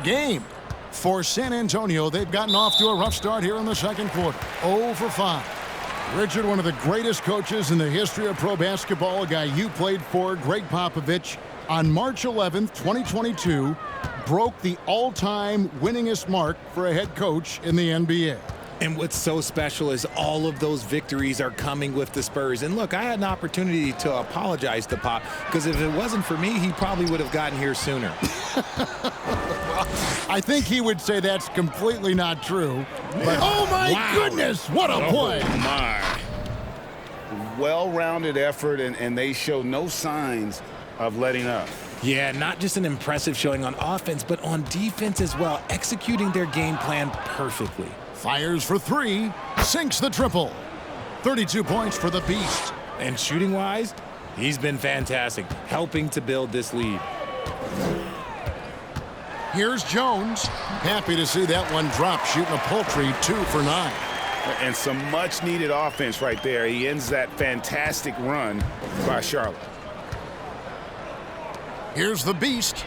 game. For San Antonio, they've gotten off to a rough start here in the second quarter. 0 for 5. Richard, one of the greatest coaches in the history of pro basketball, a guy you played for, Greg Popovich, on March 11th, 2022, broke the all-time winningest mark for a head coach in the NBA. And what's so special is all of those victories are coming with the Spurs. And look, I had an opportunity to apologize to Pop, because if it wasn't for me, he probably would have gotten here sooner. Well, I think he would say that's completely not true. But oh my goodness, what a play. Oh my. Well-rounded effort, and they show no signs of letting up. Yeah, not just an impressive showing on offense, but on defense as well, executing their game plan perfectly. Fires for three, sinks the triple. 32 points for the Beast. And shooting-wise, he's been fantastic, helping to build this lead. Here's Jones. Happy to see that one drop, shooting a paltry 2 for 9. And some much-needed offense right there. He ends that fantastic run by Charlotte. Here's the Beast.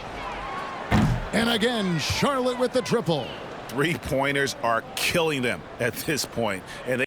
And again, Charlotte with the triple. Three-pointers are killing them at this point. And they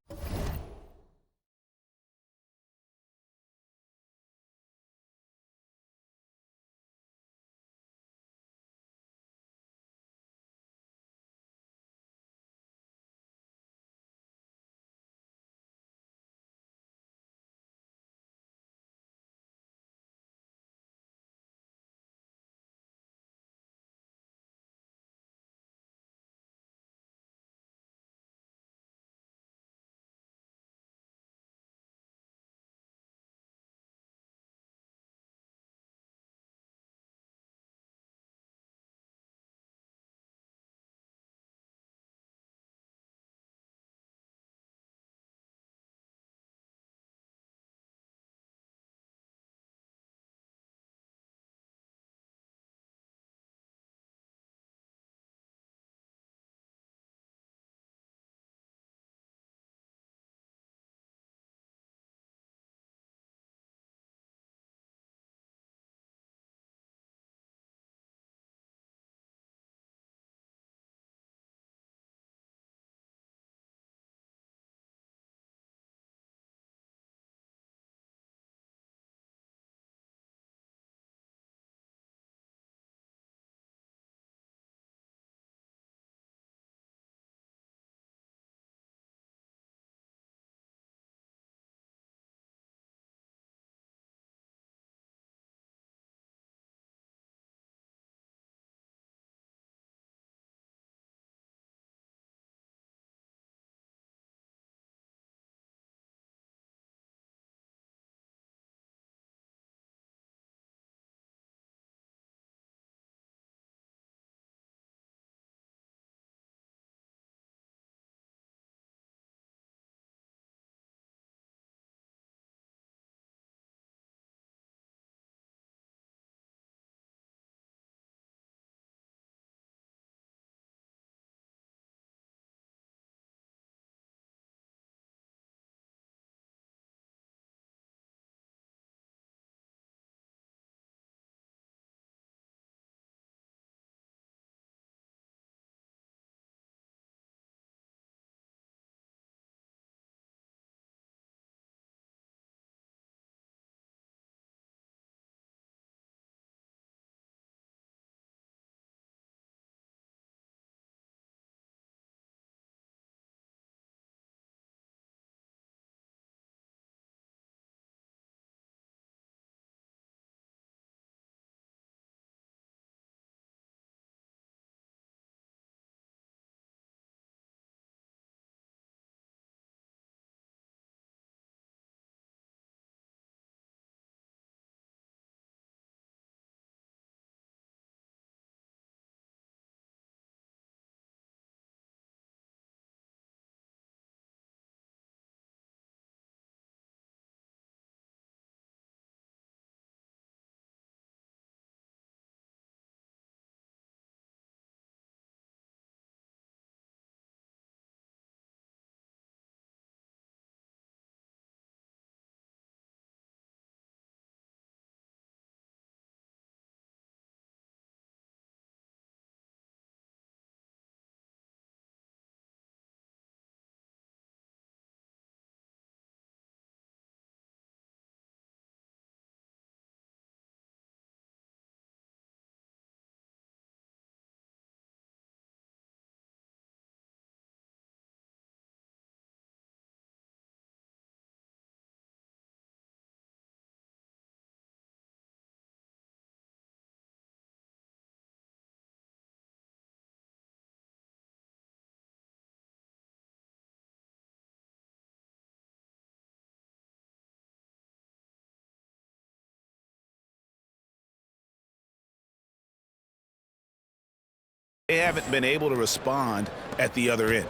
They haven't been able to respond at the other end.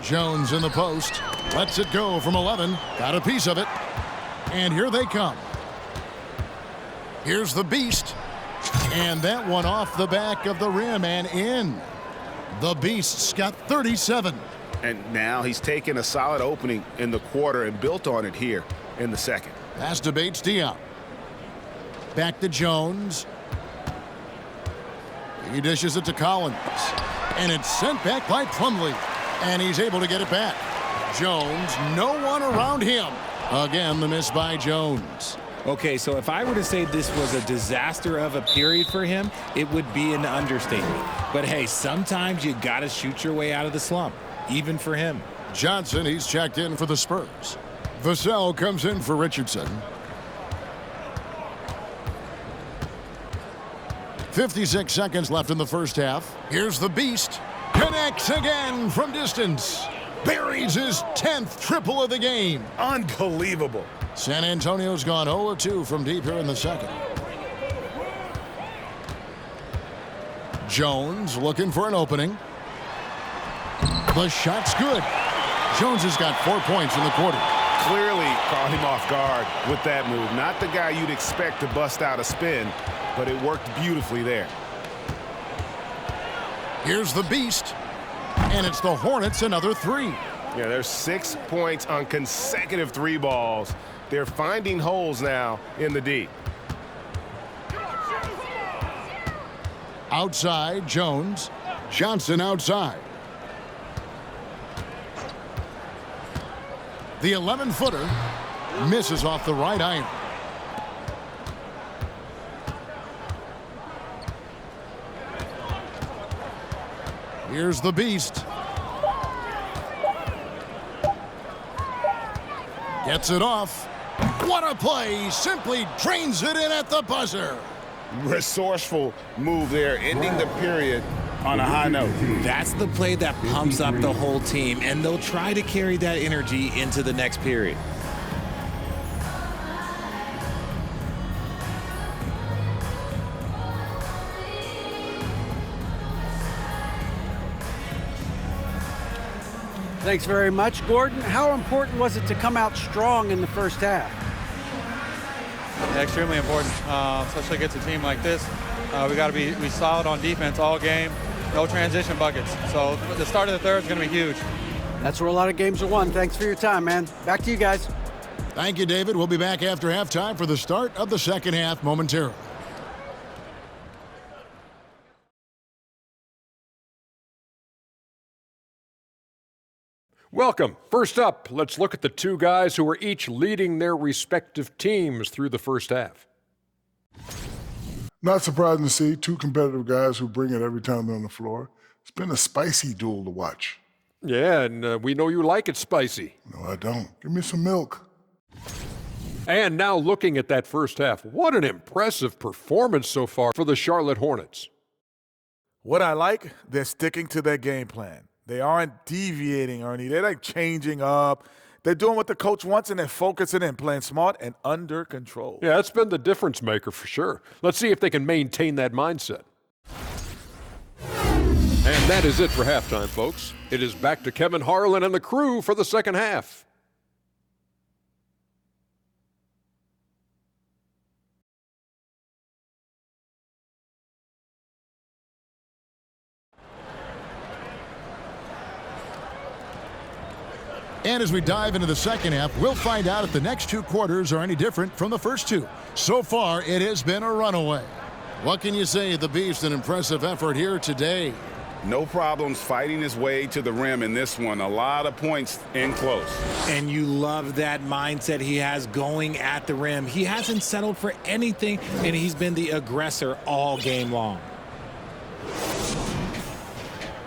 Jones in the post. Lets it go from 11. Got a piece of it. And here they come. Here's the beast. And that one off the back of the rim and in. The Beast's got 37. And now he's taken a solid opening in the quarter and built on it here in the second. Pass to Bates-Diop. Back to Jones. He dishes it to Collins. And it's sent back by Plumlee. And he's able to get it back. Jones, no one around him. Again, the miss by Jones. Okay, so if I were to say this was a disaster of a period for him, it would be an understatement. But hey, sometimes you got to shoot your way out of the slump, even for him. Johnson, he's checked in for the Spurs. Vassell comes in for Richardson. 56 seconds left in the first half. Here's the Beast. Connects again from distance. Buries his 10th triple of the game. Unbelievable. San Antonio's gone 0-2 from deep here in the second. Jones looking for an opening. The shot's good. Jones has got 4 points in the quarter. Clearly caught him off guard with that move. Not the guy you'd expect to bust out a spin, but it worked beautifully there. Here's the Beast. And it's the Hornets another 3. Yeah, there's 6 points on consecutive 3 balls. They're finding holes now in the D. Outside, Jones. Johnson outside. The 11-footer misses off the right iron. Here's the Beast. Gets it off. What a play. Simply drains it in at the buzzer. Resourceful move there, ending the period on a high note. That's the play that pumps up the whole team, and they'll try to carry that energy into the next period. Thanks very much, Gordon. How important was it to come out strong in the first half? Yeah, extremely important, especially against a team like this. We got to be solid on defense all game, no transition buckets. So the start of the third is going to be huge. That's where a lot of games are won. Thanks for your time, man. Back to you guys. Thank you, David. We'll be back after halftime for the start of the second half momentarily. Welcome. First up, let's look at the two guys who are each leading their respective teams through the first half. Not surprising to see two competitive guys who bring it every time they're on the floor. It's been a spicy duel to watch. Yeah, and we know you like it spicy. No, I don't. Give me some milk. And now looking at that first half, what an impressive performance so far for the Charlotte Hornets. What I like, they're sticking to their game plan. They aren't deviating, Ernie. They're like changing up. They're doing what the coach wants, and they're focusing in, playing smart and under control. Yeah, that's been the difference maker for sure. Let's see if they can maintain that mindset. And that is it for halftime, folks. It is back to Kevin Harlan and the crew for the second half. And as we dive into the second half, we'll find out if the next two quarters are any different from the first two. So far, it has been a runaway. What can you say of the Beast? An impressive effort here today. No problems fighting his way to the rim in this one. A lot of points in close. And you love that mindset he has going at the rim. He hasn't settled for anything, and he's been the aggressor all game long.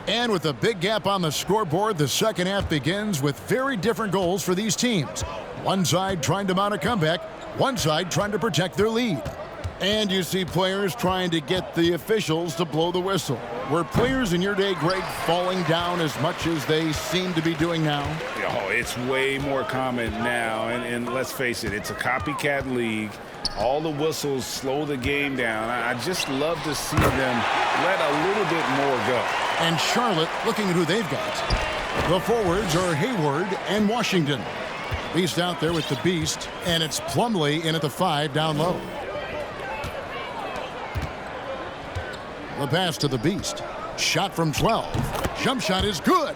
And with a big gap on the scoreboard, the second half begins with very different goals for these teams. One side trying to mount a comeback, one side trying to protect their lead. And you see players trying to get the officials to blow the whistle. Were players in your day, Greg, falling down as much as they seem to be doing now? Oh, it's way more common now. And let's face it, it's a copycat league. All the whistles slow the game down. I just love to see them let a little bit more go. And Charlotte, looking at who they've got. The forwards are Hayward and Washington. Beast out there with the Beast, and it's Plumlee in at the 5 down low. The pass to the Beast. Shot from 12. Jump shot is good.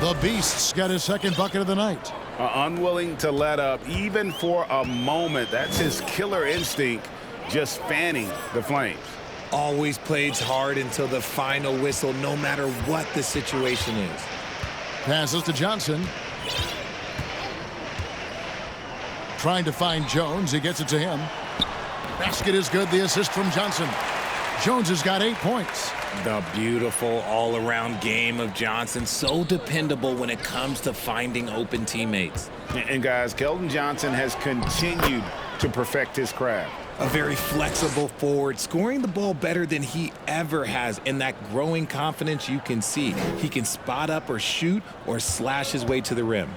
The Beast's got his second bucket of the night. Unwilling to let up even for a moment. That's his killer instinct, just fanning the Flames. Always plays hard until the final whistle, no matter what the situation is. Passes to Johnson. Trying to find Jones. He gets it to him. Basket is good. The assist from Johnson. Jones has got 8 points. The beautiful all-around game of Johnson. So dependable when it comes to finding open teammates. And guys, Keldon Johnson has continued to perfect his craft. A very flexible forward, scoring the ball better than he ever has. And that growing confidence you can see. He can spot up or shoot or slash his way to the rim.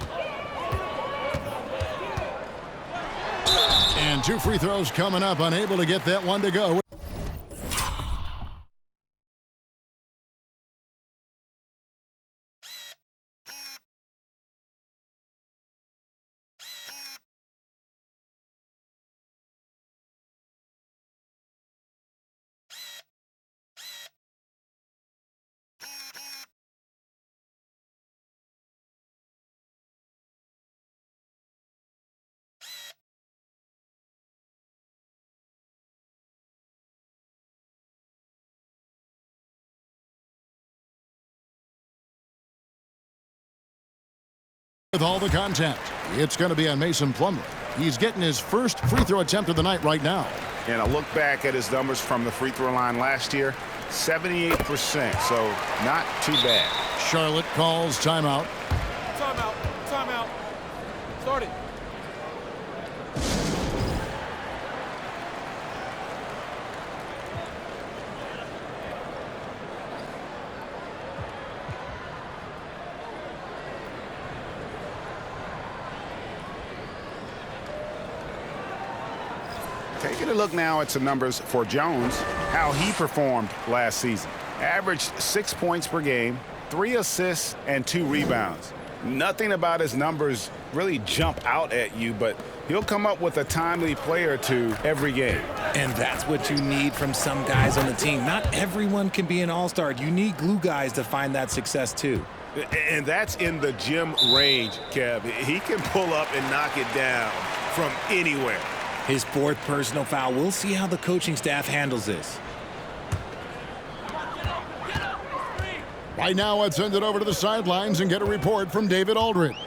And 2 free throws coming up. Unable to get that one to go. With all the contact, it's going to be on Mason Plumlee. He's getting his first free throw attempt of the night right now. And a look back at his numbers from the free throw line last year, 78%, so not too bad. Charlotte calls timeout. Timeout. Timeout. Start it. Taking a look now at some numbers for Jones, how he performed last season. Averaged 6 points per game, 3 assists, and 2 rebounds. Nothing about his numbers really jump out at you, but he'll come up with a timely play or two every game. And that's what you need from some guys on the team. Not everyone can be an all-star. You need glue guys to find that success too. And that's in the gym range, Kev. He can pull up and knock it down from anywhere. His 4th personal foul. We'll see how the coaching staff handles this. Right now, let's send it over to the sidelines and get a report from David Aldridge.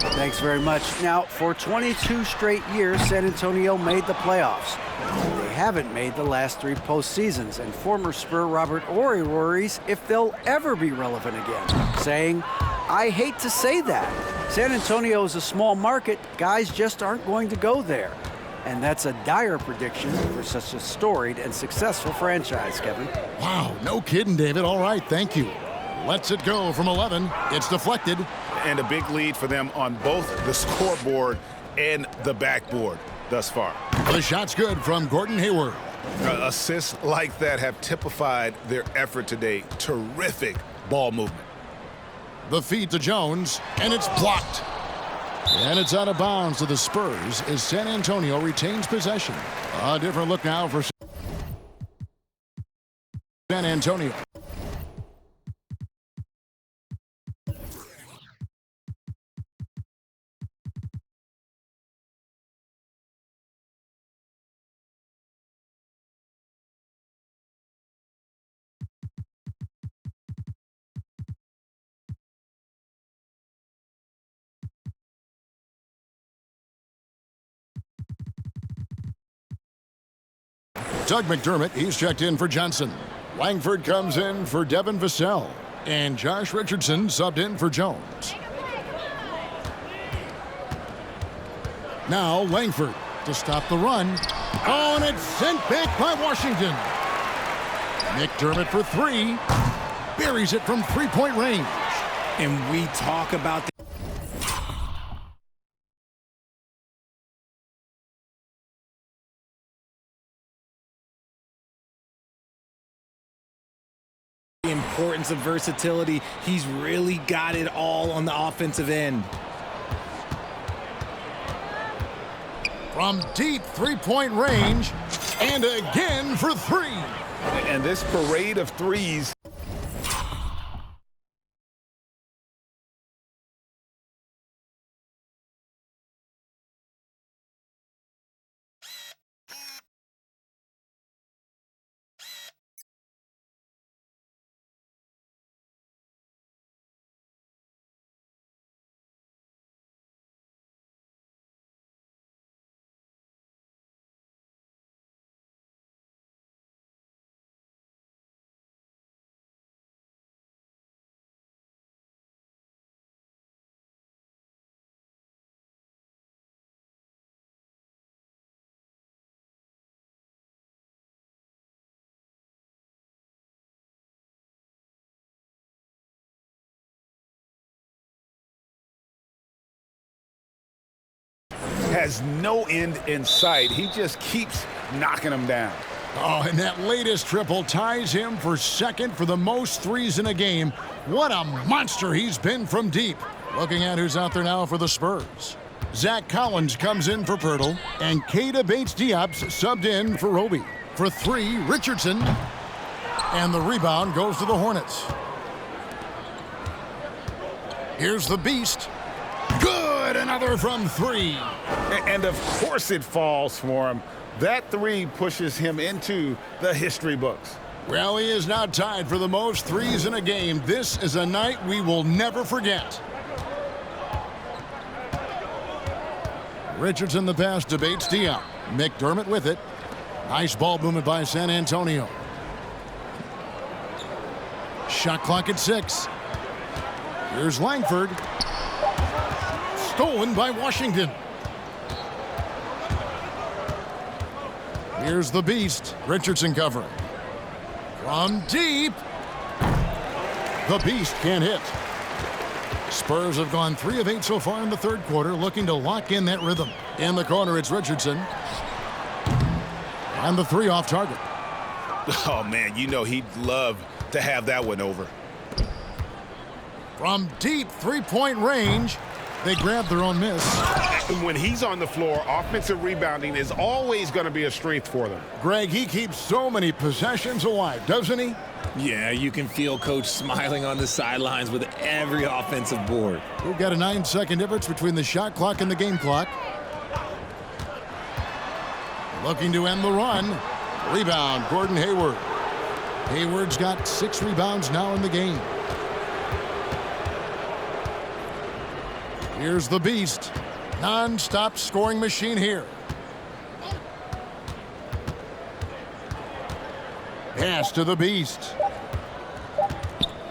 Thanks very much. Now, for 22 straight years, San Antonio made the playoffs. They haven't made the last 3 postseasons, and former Spur Robert Horry worries if they'll ever be relevant again, saying, "I hate to say that. San Antonio is a small market. Guys just aren't going to go there." And that's a dire prediction for such a storied and successful franchise, Kevin. Wow, no kidding, David. All right, thank you. Lets it go from 11. It's deflected. And a big lead for them on both the scoreboard and the backboard thus far. The shot's good from Gordon Hayward. Assists like that have typified their effort today. Terrific ball movement. The feed to Jones, and it's blocked. And it's out of bounds to the Spurs as San Antonio retains possession. A different look now for San Antonio. Doug McDermott, he's checked in for Johnson. Langford comes in for Devin Vassell. And Josh Richardson subbed in for Jones. Now Langford to stop the run. Oh, and it's sent back by Washington. McDermott for three. Buries it from three-point range. And we talk about the importance of versatility. He's really got it all on the offensive end. From deep three-point range, and again for three. And this parade of threes. Has no end in sight. He just keeps knocking them down. Oh, and that latest triple ties him for second for the most threes in a game. What a monster he's been from deep. Looking at who's out there now for the Spurs. Zach Collins comes in for Poeltl, and Keita Bates-Diop's subbed in for Roby. For three, Richardson. And the rebound goes to the Hornets. Here's the Beast. Good, another from three. And of course it falls for him. That three pushes him into the history books. Well, he is now tied for the most threes in a game. This is a night we will never forget. Richardson the pass to Bates-Diop. McDermott with it. Nice ball movement by San Antonio. Shot clock at 6. Here's Langford. Stolen by Washington. Here's the Beast. Richardson covering. From deep. The Beast can't hit. Spurs have gone 3 of 8 so far in the third quarter, looking to lock in that rhythm. In the corner, it's Richardson. And the three off target. Oh, man, you know he'd love to have that one over. From deep three-point range, they grab their own miss. When he's on the floor, offensive rebounding is always going to be a strength for them. Greg, he keeps so many possessions alive, doesn't he? Yeah, you can feel Coach smiling on the sidelines with every offensive board. We've got a 9-second difference between the shot clock and the game clock. Looking to end the run. Rebound, Gordon Hayward. Hayward's got 6 rebounds now in the game. Here's the Beast. Non-stop scoring machine here. Pass to the Beast.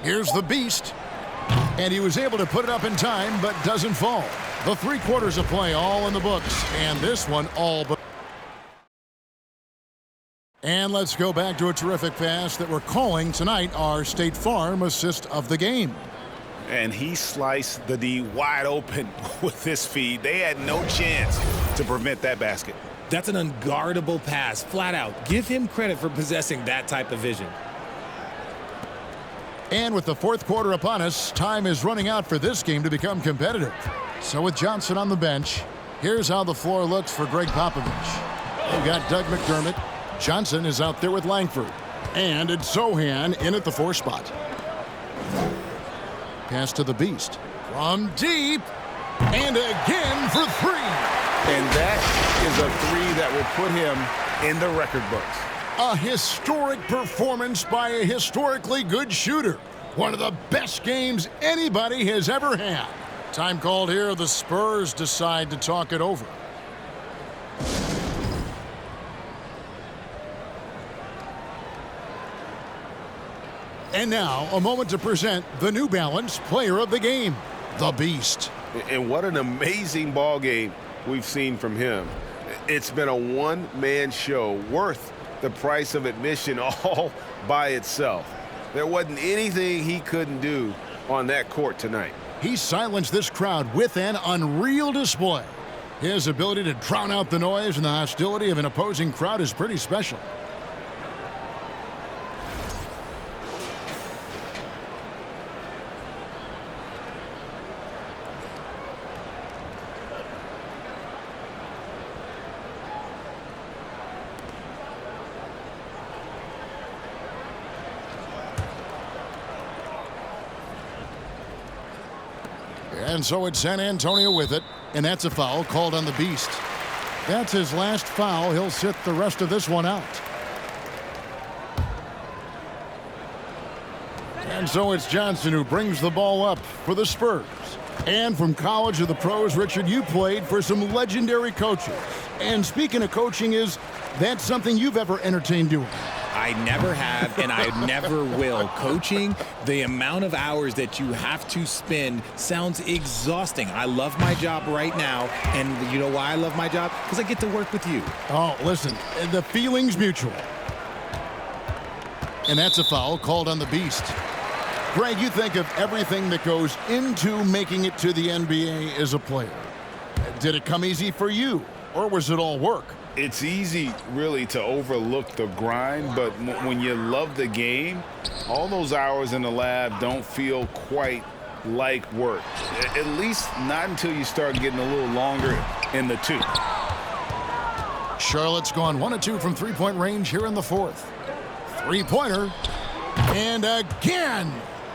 Here's the Beast. And he was able to put it up in time, but doesn't fall. The 3 quarters of play all in the books. And this one all but. And let's go back to a terrific pass that we're calling tonight our State Farm assist of the game. And he sliced the D wide open with this feed. They had no chance to prevent that basket. That's an unguardable pass, flat out. Give him credit for possessing that type of vision. And with the fourth quarter upon us, time is running out for this game to become competitive. So with Johnson on the bench, here's how the floor looks for Greg Popovich. They've got Doug McDermott. Johnson is out there with Langford. And it's Sochan in at the 4 spot. Pass to the Beast. From deep. And again for 3. And that is a 3 that will put him in the record books. A historic performance by a historically good shooter. One of the best games anybody has ever had. Time called here. The Spurs decide to talk it over. And now, a moment to present the New Balance Player of the Game, the Beast. And what an amazing ball game we've seen from him. It's been a one-man show worth the price of admission all by itself. There wasn't anything he couldn't do on that court tonight. He silenced this crowd with an unreal display. His ability to drown out the noise and the hostility of an opposing crowd is pretty special. And so it's San Antonio with it, and that's a foul called on the Beast. That's his last foul. He'll sit the rest of this one out. And so it's Johnson who brings the ball up for the Spurs. And from college to the pros, Richard, you played for some legendary coaches. And speaking of coaching, is that something you've ever entertained doing? I never have, and I never will. Coaching, the amount of hours that you have to spend sounds exhausting. I love my job right now, and you know why I love my job? Because I get to work with you. Oh, listen, the feeling's mutual. And that's a foul called on the Beast. Greg, you think of everything that goes into making it to the NBA as a player. Did it come easy for you, or was it all work? It's easy, really, to overlook the grind, but when you love the game, all those hours in the lab don't feel quite like work. At least not until you start getting a little longer in the tooth. Charlotte's gone 1 of 2 from three-point range here in the fourth. Three-pointer. And again,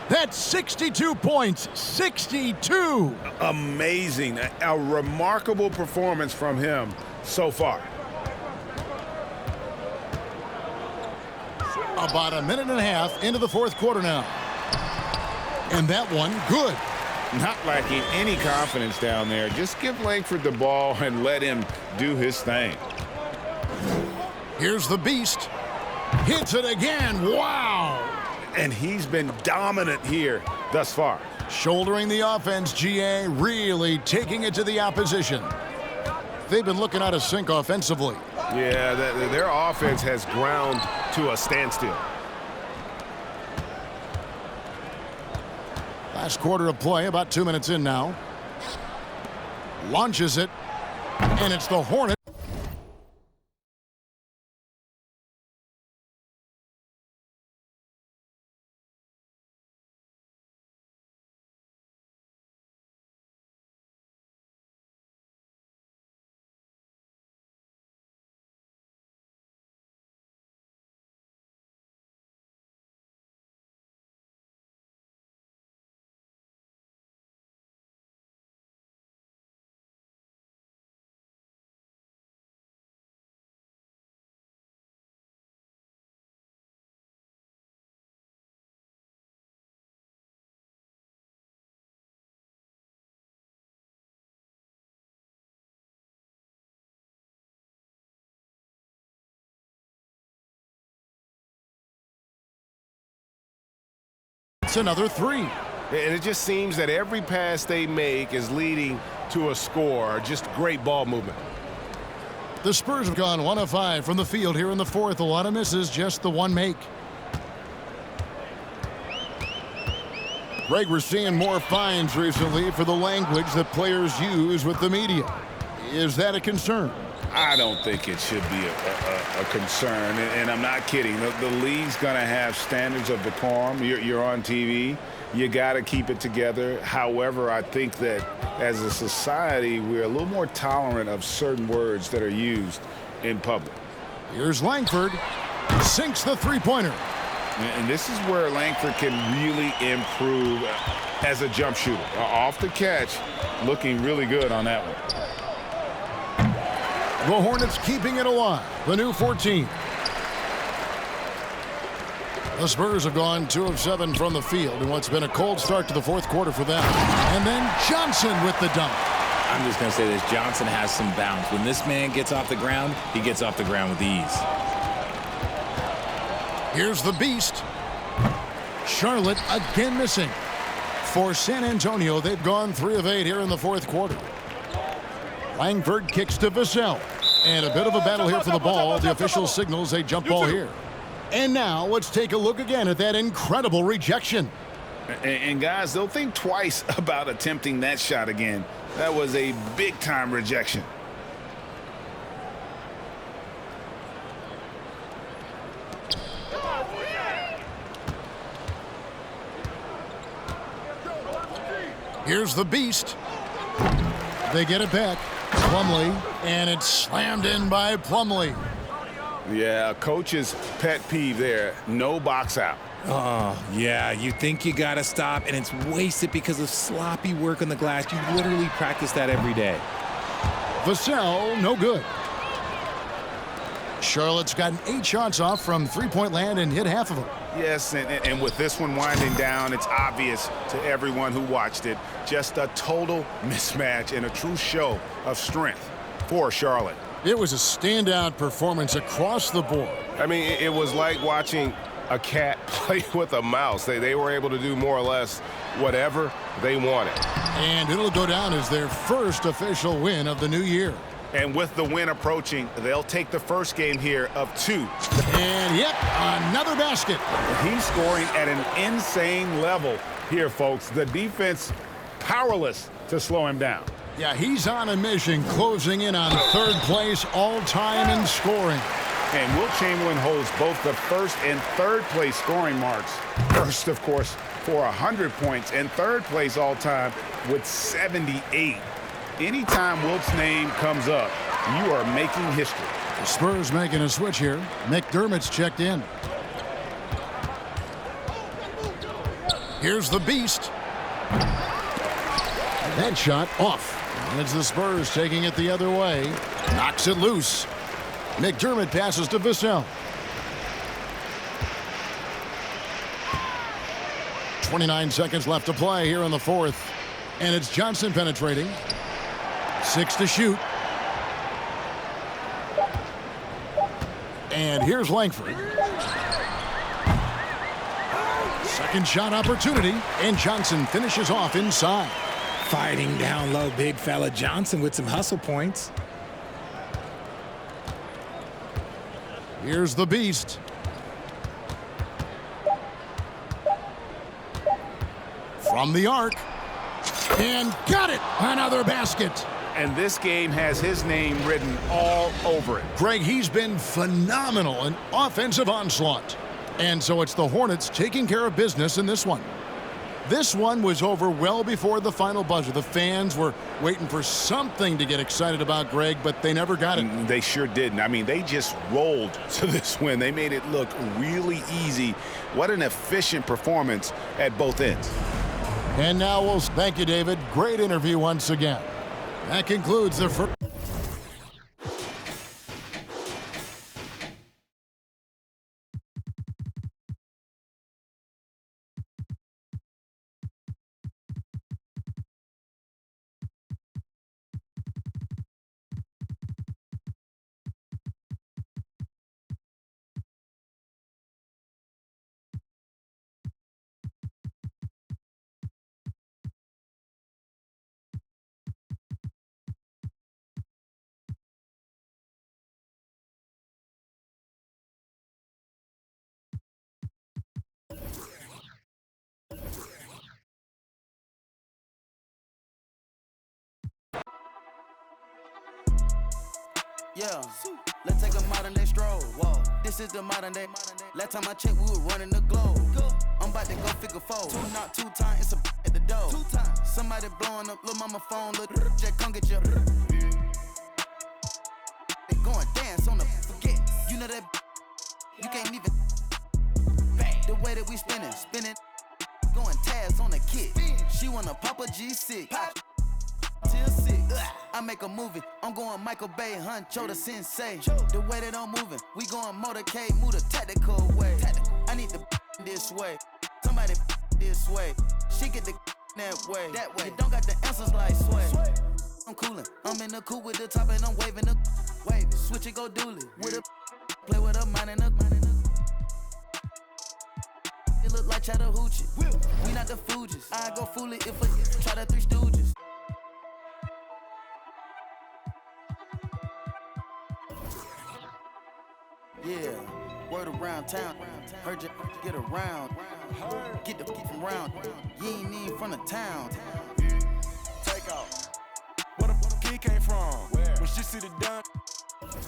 that's 62 points. 62. Amazing. A remarkable performance from him so far. About a minute and a half into the fourth quarter now. And that one, good. Not lacking any confidence down there. Just give Langford the ball and let him do his thing. Here's the Beast. Hits it again. Wow. And he's been dominant here thus far. Shouldering the offense, GA, really taking it to the opposition. They've been looking out of sync offensively. Yeah, their offense has ground to a standstill. Last quarter of play, about 2 minutes in now. Launches it, and it's the Hornets. It's another three. And it just seems that every pass they make is leading to a score. Just great ball movement. The Spurs have gone 1 of 5 from the field here in the fourth. A lot of misses, just the one make. Greg, we're seeing more fines recently for the language that players use with the media. Is that a concern? I don't think it should be a concern, and I'm not kidding. The league's going to have standards of decorum. You're on TV. You got to keep it together. However, I think that as a society, we're a little more tolerant of certain words that are used in public. Here's Langford. Sinks the three-pointer. And this is where Langford can really improve as a jump shooter. Off the catch, looking really good on that one. The Hornets keeping it alive. The new 14. The Spurs have gone 2 of 7 from the field in what's been a cold start to the fourth quarter for them. And then Johnson with the dunk. I'm just going to say this. Johnson has some bounce. When this man gets off the ground, he gets off the ground with ease. Here's the Beast. Charlotte again missing. For San Antonio, they've gone 3 of 8 here in the fourth quarter. Langford kicks to Vassell. And a bit of a battle here for the ball. The official signals a jump ball here. And now let's take a look again at that incredible rejection. And guys, they'll think twice about attempting that shot again. That was a big-time rejection. Here's the beast. They get it back. Plumlee, and it's slammed in by Plumlee. Yeah, coach's pet peeve there. No box out. Oh, yeah, you think you got to stop, and it's wasted because of sloppy work on the glass. You literally practice that every day. Vassell, no good. Charlotte's gotten 8 shots off from three-point land and hit half of them. Yes, and with this one winding down, it's obvious to everyone who watched it. Just a total mismatch and a true show of strength for Charlotte. It was a standout performance across the board. I mean, it was like watching a cat play with a mouse. They were able to do more or less whatever they wanted. And it'll go down as their first official win of the new year. And with the win approaching, they'll take the first game here of 2. And yep, another basket. He's scoring at an insane level here, folks. The defense powerless to slow him down. Yeah, he's on a mission, closing in on 3rd place all-time in scoring. And Wilt Chamberlain holds both the 1st and 3rd place scoring marks. First, of course, for 100 points, and 3rd place all-time with 78. Anytime Wilt's name comes up, you are making history. The Spurs making a switch here. McDermott's checked in. Here's the beast. That shot off. And it's the Spurs taking it the other way. Knocks it loose. McDermott passes to Vassell. 29 seconds left to play here in the 4th. And it's Johnson penetrating. 6 to shoot. And here's Langford. Second shot opportunity, and Johnson finishes off inside. Fighting down low, big fella Johnson with some hustle points. Here's the beast. From the arc. And got it! Another basket. And this game has his name written all over it. Greg, he's been phenomenal in offensive onslaught. And so it's the Hornets taking care of business in this one. This one was over well before the final buzzer. The fans were waiting for something to get excited about, Greg, but they never got it. They sure didn't. I mean, they just rolled to this win. They made it look really easy. What an efficient performance at both ends. And now we'll thank you, David. Great interview once again. That concludes the first. Yeah, let's take a modern day stroll. Whoa, this is the modern day. Last time I checked, we were running the globe. I'm about to go figure 4. 2 knock 2 times, it's a at the door. 2 times. Somebody blowing up, little mama phone, look, Jack, come get your. They going dance on the forget. You know that you can't even. The way that we spinning, going tabs on the kid. She wanna pop a G6. Till 6. I make a movie. I'm going Michael Bay, Huncho the sensei. The way that I'm moving, we going motorcade, move the tactical way. I need the this way. Somebody this way. She get the that way. You don't got the answers like sway. I'm coolin'. I'm in the coupe with the top and I'm waving the wave. Switch it, go dually. With a play with a mind and a. It look like Chattahoochee. We not the Fugees. I go fool it if I try the 3 Stooges. Yeah, word around town. Heard you get around. Get the from around. You ain't even from the town. Take off. Where the kid came from? When she see the done,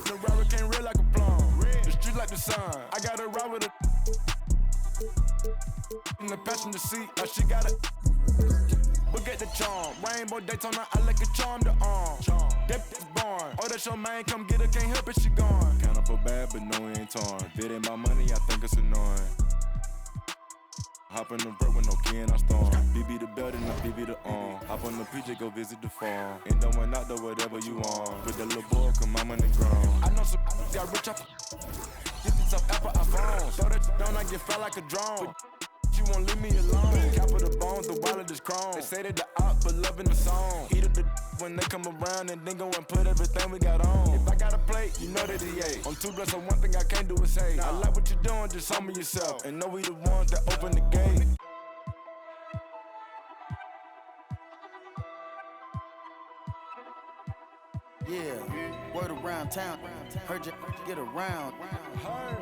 the rapper came red like a plum. The street like the sun. I got a ride with a in the passenger seat. She got it. Look at the charm. Rainbow Daytona. I like a charm to arm. That is born. Oh, that's your man. Come get her. Can't help it. She gone. Count up a bad, but no, it ain't torn. If it ain't my money, I think it's annoying. Hop in the bird with no key and I storm. BB the belt and the BB the arm. Hop on the PJ, go visit the farm. Ain't no one out there, whatever you want. With the little boy, come I'm on the ground. I know some got rich off. Get this up Apple iPhones. Throw that down, I get fly like a drone. You won't leave me alone. Cap of the bones, the wallet is chrome. They say that the op, but loving the song. Eat up the when they come around and then go and put everything we got on. If I got a plate, you know that he ate. I'm too blessed, so one thing I can't do is hate. I like what you're doing, just humble yourself. And know we the ones that open the gate. Yeah, word around town. Heard you get around.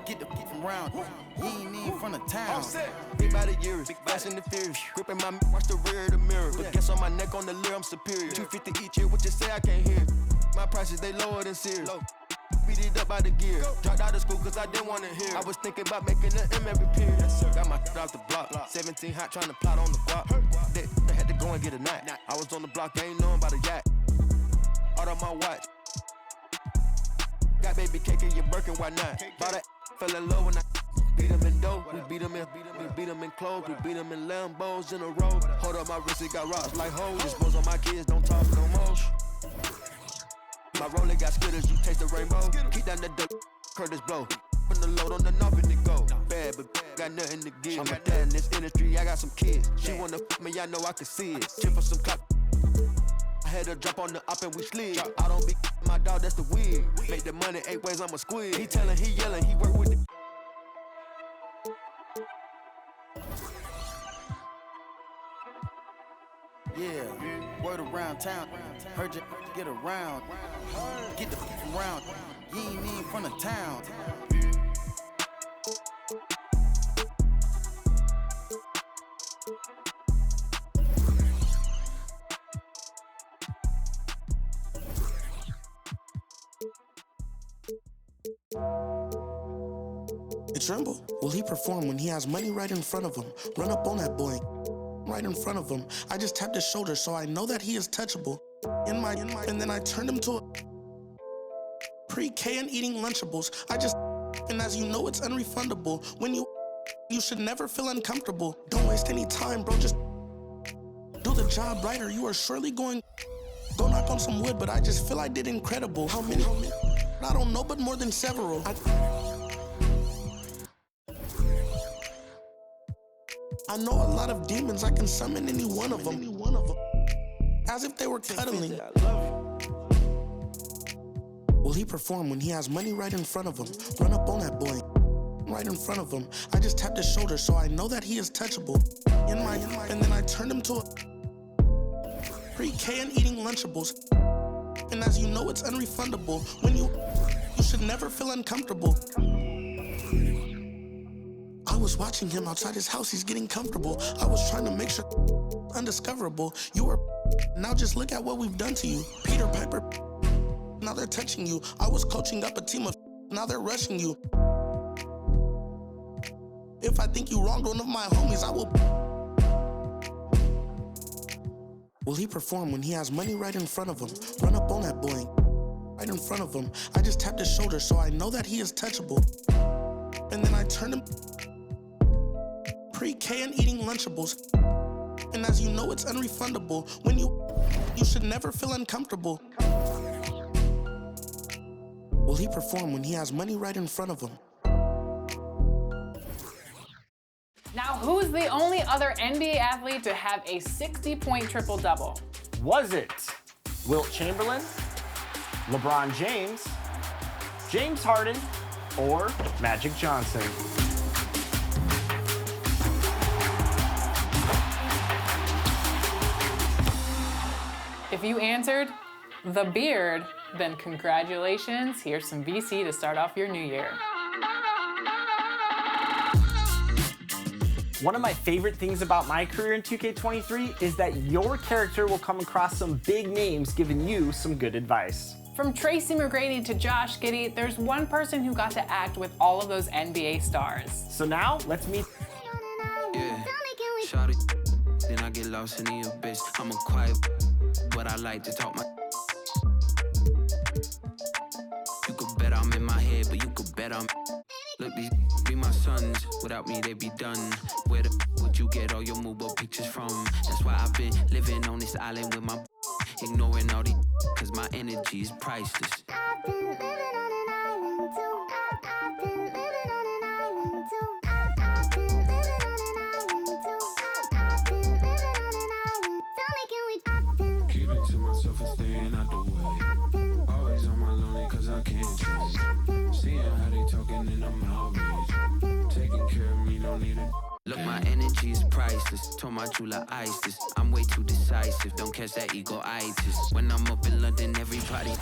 Get the from around. You ain't even from the town. Big by the years, big fast and the fierce. Gripping my watch the rear of the mirror. But guess on my neck on the leer, I'm superior. 250 each year, what you say I can't hear. My prices, they lower than Sears. Beat it up by the gear. Dropped out of school cause I didn't want to hear. I was thinking about making an M every period. Got my off the block. 17 hot trying to plot on the guap. They had to go and get a knot. I was on the block, I ain't knowing about a yacht. Out of my watch. Got baby cake in your Birkin, why not? Bought that, fell in love when I beat him in dough. We beat him in clothes. We beat him in Lambos in a row. Hold up my wrist, it got rocks like hoes. Dispose on my kids, don't talk no more. My roller got skitters, you taste the rainbow. Keep down the dirt, Curtis blow. Put the load on the knob and it go. Bad, but got nothing to give. I'm a dad in this industry, I got some kids. She wanna f me, I know I can see it. Chip for some clock. I had her drop on the up and we slid. I don't be my dog, that's the wig. Make the money 8 ways, I'm a squid. He tellin', he yellin', he work with the. Yeah, word around town. Heard you get around. Get the from around. You ain't even from the town. Tremble. Will he perform when he has money right in front of him? Run up on that boy, right in front of him. I just tapped his shoulder, so I know that he is touchable. And then I turned him to a pre-K and eating Lunchables. And as you know, it's unrefundable. When you should never feel uncomfortable. Don't waste any time, bro. Just do the job right, or you are surely going. Go knock on some wood, but I just feel I did incredible. How many? I don't know, but more than several. I know a lot of demons, I can summon any one of them. As if they were cuddling. Will he perform when he has money right in front of him? Run up on that boy, right in front of him. I just tapped his shoulder, so I know that he is touchable. And then I turned him to a pre-K and eating Lunchables. And as you know, it's unrefundable. When you should never feel uncomfortable. I was watching him outside his house, he's getting comfortable. I was trying to make sure undiscoverable. You were, now just look at what we've done to you. Peter Piper, now they're touching you. I was coaching up a team of, now they're rushing you. If I think you wronged one of my homies, I will. Will he perform when he has money right in front of him? Run up on that boy, right in front of him. I just tapped his shoulder, so I know that he is touchable. And then I turned him pre-K and eating Lunchables. And as you know, it's unrefundable. When you should never feel uncomfortable. Will he perform when he has money right in front of him? Now, who's the only other NBA athlete to have a 60-point triple-double? Was it Wilt Chamberlain, LeBron James, James Harden, or Magic Johnson? If you answered the beard, then congratulations. Here's some VC to start off your new year. One of my favorite things about my career in 2K23 is that your character will come across some big names giving you some good advice. From Tracy McGrady to Josh Giddey, there's one person who got to act with all of those NBA stars. So now, let's meet. Yeah, shout it, then I get lost in the abyss. I'm a quiet, but I like to talk my. You could bet I'm in my head, but you could bet I'm. Look, these be my sons. Without me, they be done. Where the would you get all your Mubo pictures from? That's why I've been living on this island with my. Ignoring all these, cause my energy is priceless. I've been living on an island too. I've been living on an island too. I've been living on an island too. I've been living on an island. Tell me, can we? I've been keeping to myself and staying out the way. Always on my lonely cause I can't change. Seeing how they talking and I'm outraged. Taking care of me, don't need it. Look, my energy is priceless. Told my jeweler ISIS. I'm way too decisive. Don't catch that ego-itis. When I'm up in London, everybody.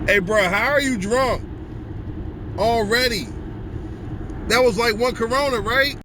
Hey, bro, how are you drunk already? That was like one Corona, right?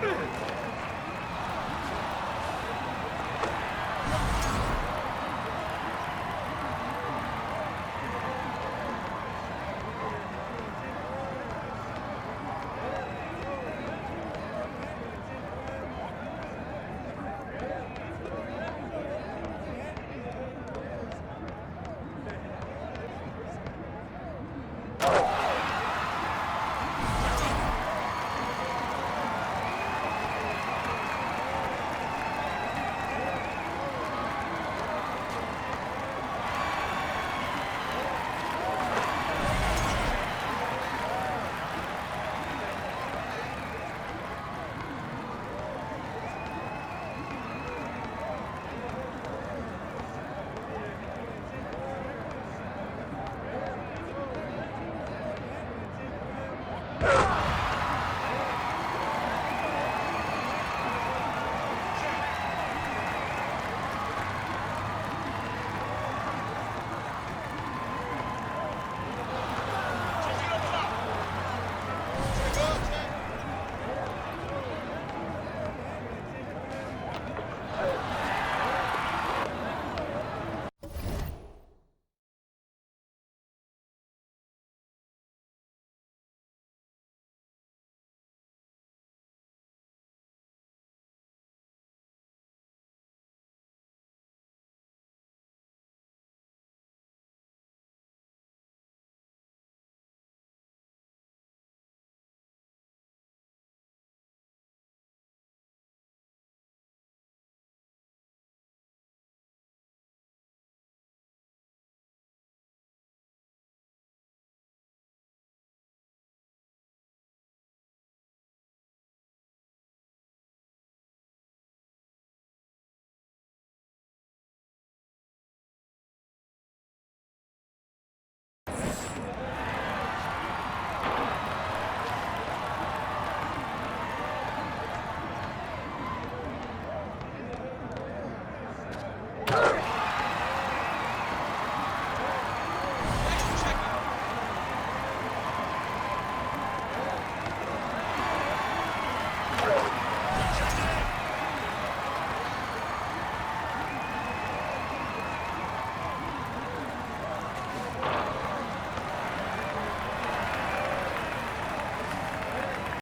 Woo!